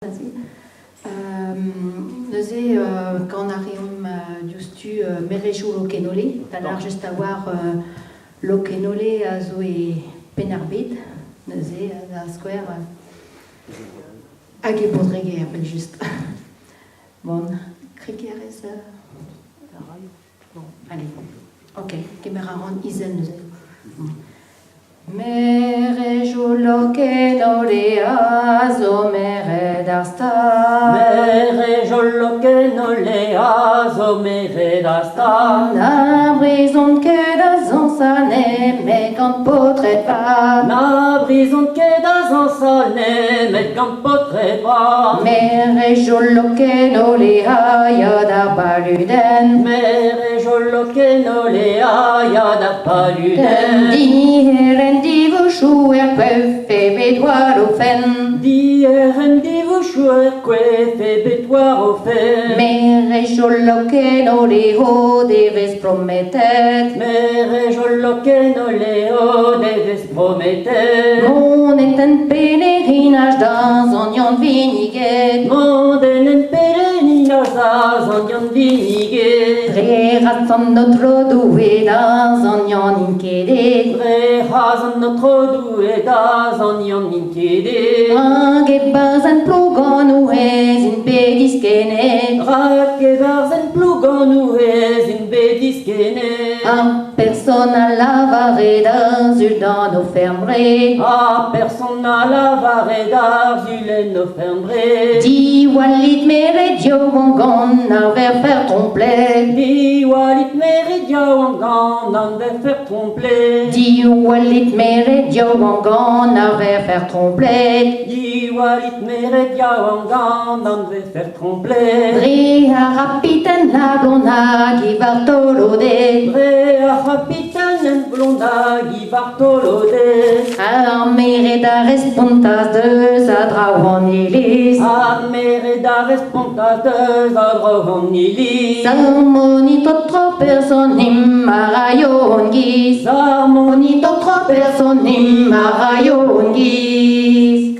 Quand arrivons justu merejou lokenole, talar just a war lokenole a zo e penarbet, neuze a square hag e bodrege appel just. Bon, krikerez bon, allez, ok, kemeraron izen neuze. Merejou lokenole a zo mered ar star. Merejou lokenole a zo mered ar star. Na brezont ket a zansane met gant potret pa. Na brezont ket a zansane met gant potret pa. Merejou lokenole a yad ar baluden. Merejou lokenole a yad ar baluden. Dieren divouchou er kweuf e bedwar o fen. Dieren divouchou er kweuf e bedwar o fen. Merejou lokenole o devez prometet. Merejou lokenole o devez prometet. Monet en pelerinage dans onion viniget. Monden en pelerinage dans onion viniget. Rerat an notre doué dans onion inkedet. Razan notre doué dans onion inkedet. Hag e baz en plougon ou ez in pediskenet. Rak e barz en plougon ou ez in bediskenet. A person a lavare d'azul dans nos fermeret. A person a lavare d'azul en nos fermeret. Di walit meredio wangan a ver faire tromplet. Di walit meredia wangan an ver faire tromplet. Di walit meredio wangan a ver faire tromplet. Di walit meredia wangan an ver faire tromplet. Dre a rapiten la blonda qui vartolodet. Dre a rapitan en blonda gi vartolodet. A mere da respontas de sa draouan ilis. A mere da respontas de zadrovan ilis. Sarmoni totro personim a rayon gis. Sarmoni totro personim a rayon gis.